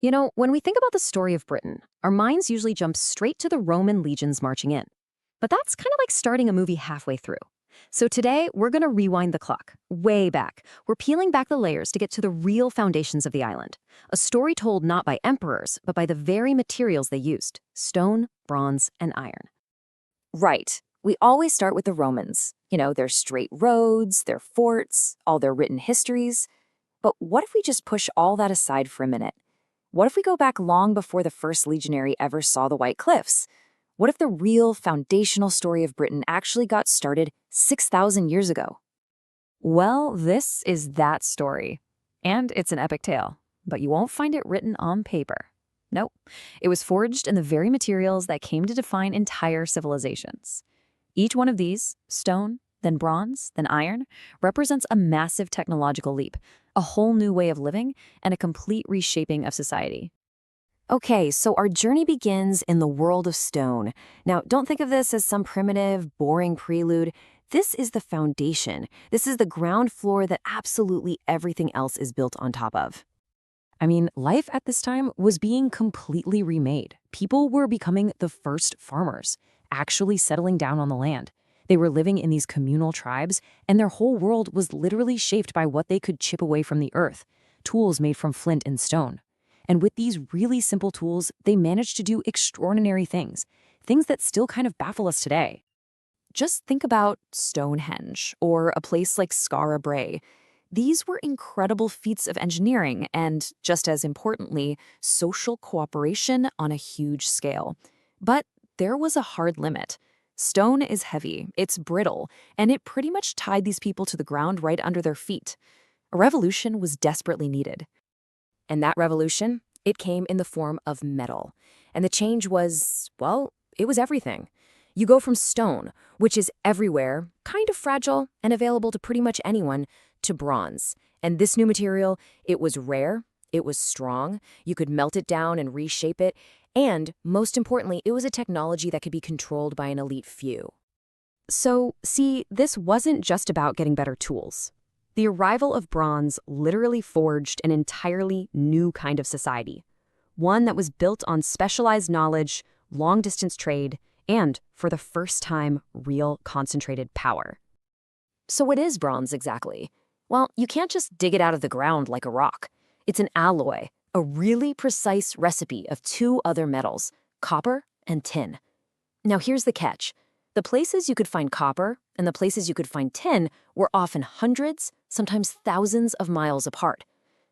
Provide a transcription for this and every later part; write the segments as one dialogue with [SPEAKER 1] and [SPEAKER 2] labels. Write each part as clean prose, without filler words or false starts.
[SPEAKER 1] You know, when we think about the story of Britain, our minds usually jump straight to the Roman legions marching in. But that's kind of like starting a movie halfway through. So today, we're going to rewind the clock, way back. We're peeling back the layers to get to the real foundations of the island. A story told not by emperors, but by the very materials they used: stone, bronze, and iron.
[SPEAKER 2] Right. We always start with the Romans. You know, their straight roads, their forts, all their written histories. But what if we just push all that aside for a minute? What if we go back long before the first legionary ever saw the White Cliffs? What if the real foundational story of Britain actually got started 6,000 years ago?
[SPEAKER 1] Well, this is that story. And it's an epic tale, but you won't find it written on paper. Nope. It was forged in the very materials that came to define entire civilizations. Each one of these, stone, then bronze, then iron, represents a massive technological leap, a whole new way of living, and a complete reshaping of society.
[SPEAKER 2] Okay, so our journey begins in the world of stone. Now, don't think of this as some primitive, boring prelude. This is the foundation. This is the ground floor that absolutely everything else is built on top of.
[SPEAKER 1] I mean, life at this time was being completely remade. People were becoming the first farmers, actually settling down on the land. They were living in these communal tribes, and their whole world was literally shaped by what they could chip away from the earth, tools made from flint and stone. And with these really simple tools, they managed to do extraordinary things that still kind of baffle us today.
[SPEAKER 2] Just think about Stonehenge or a place like Skara Brae. These were incredible feats of engineering and, just as importantly, social cooperation on a huge scale. But there was a hard limit. Stone is heavy, it's brittle, and it pretty much tied these people to the ground right under their feet. A revolution was desperately needed. And that revolution, it came in the form of metal. And the change was, well, it was everything. You go from stone, which is everywhere, kind of fragile and available to pretty much anyone, to bronze. And this new material, it was rare, it was strong, you could melt it down and reshape it, and, most importantly, it was a technology that could be controlled by an elite few.
[SPEAKER 1] So, see, this wasn't just about getting better tools. The arrival of bronze literally forged an entirely new kind of society, one that was built on specialized knowledge, long-distance trade, and, for the first time, real concentrated power.
[SPEAKER 2] So what is bronze exactly? Well, you can't just dig it out of the ground like a rock. It's an alloy, a really precise recipe of two other metals, copper and tin. Now here's the catch. The places you could find copper and the places you could find tin were often hundreds, sometimes thousands of miles apart.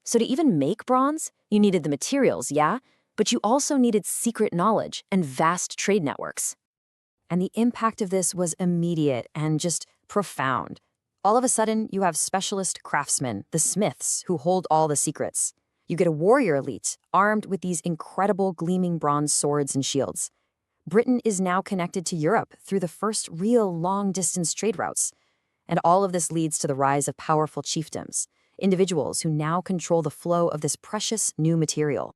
[SPEAKER 2] So to even make bronze, you needed the materials, yeah? But you also needed secret knowledge and vast trade networks. And the impact of this was immediate and just profound. All of a sudden, you have specialist craftsmen, the smiths, who hold all the secrets. You get a warrior elite, armed with these incredible gleaming bronze swords and shields. Britain is now connected to Europe through the first real long-distance trade routes. And all of this leads to the rise of powerful chiefdoms, individuals who now control the flow of this precious new material.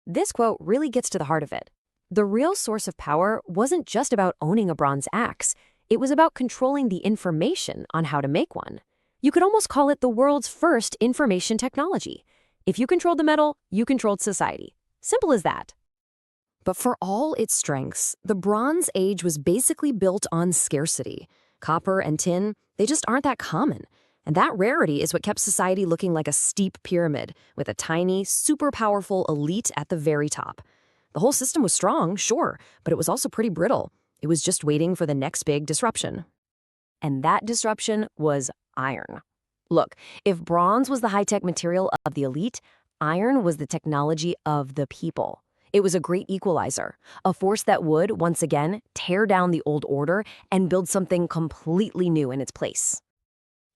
[SPEAKER 2] This quote really gets to the heart of it. The real source of power wasn't just about owning a bronze axe. It was about controlling the information on how to make one. You could almost call it the world's first information technology. If you controlled the metal, you controlled society. Simple as that. But for all its strengths, the Bronze Age was basically built on scarcity. Copper and tin, they just aren't that common. And that rarity is what kept society looking like a steep pyramid, with a tiny, super powerful elite at the very top. The whole system was strong, sure, but it was also pretty brittle. It was just waiting for the next big disruption. And that disruption was iron. Look, if bronze was the high-tech material of the elite, iron was the technology of the people. It was a great equalizer, a force that would, once again, tear down the old order and build something completely new in its place.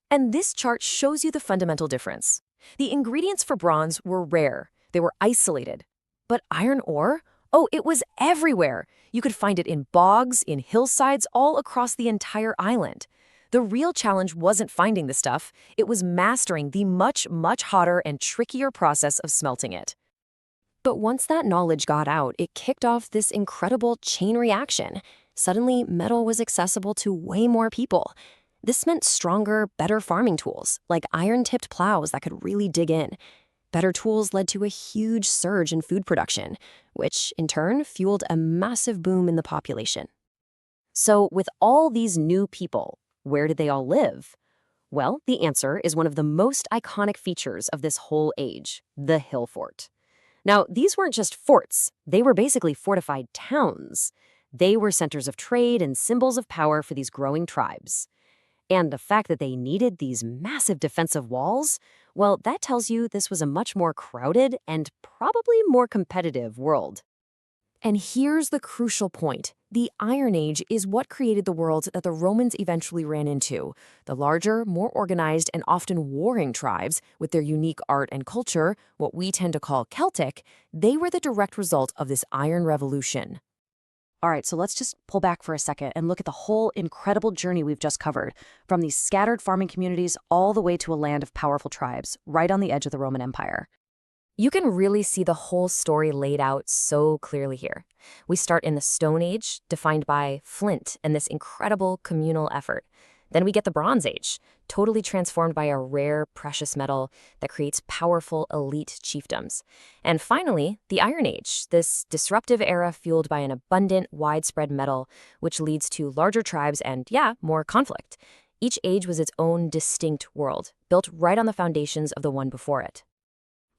[SPEAKER 2] And this chart shows you the fundamental difference. The ingredients for bronze were rare. They were isolated. But iron ore? Oh, it was everywhere. You could find it in bogs, in hillsides, all across the entire island. The real challenge wasn't finding the stuff. It was mastering the much, much hotter and trickier process of smelting it. But once that knowledge got out, it kicked off this incredible chain reaction. Suddenly, metal was accessible to way more people. This meant stronger, better farming tools, like iron-tipped plows that could really dig in. Better tools led to a huge surge in food production, which in turn fueled a massive boom in the population. So with all these new people, where did they all live? Well, the answer is one of the most iconic features of this whole age, the hill fort. Now, these weren't just forts. They were basically fortified towns. They were centers of trade and symbols of power for these growing tribes. And the fact that they needed these massive defensive walls, well, that tells you this was a much more crowded and probably more competitive world. And here's the crucial point. The Iron Age is what created the world that the Romans eventually ran into. The larger, more organized, and often warring tribes, with their unique art and culture, what we tend to call Celtic, they were the direct result of this Iron Revolution. All right, so let's just pull back for a second and look at the whole incredible journey we've just covered, from these scattered farming communities all the way to a land of powerful tribes, right on the edge of the Roman Empire. You can really see the whole story laid out so clearly here. We start in the Stone Age, defined by flint and this incredible communal effort. Then we get the Bronze Age, totally transformed by a rare, precious metal that creates powerful, elite chiefdoms. And finally, the Iron Age, this disruptive era fueled by an abundant, widespread metal, which leads to larger tribes and, more conflict. Each age was its own distinct world, built right on the foundations of the one before it.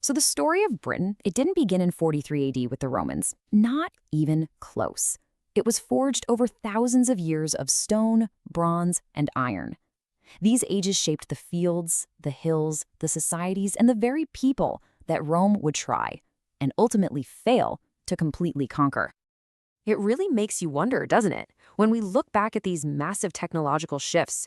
[SPEAKER 2] So the story of Britain, it didn't begin in 43 AD with the Romans. Not even close. It was forged over thousands of years of stone, bronze, and iron. These ages shaped the fields, the hills, the societies, and the very people that Rome would try, and ultimately fail, to completely conquer. It really makes you wonder, doesn't it? When we look back at these massive technological shifts,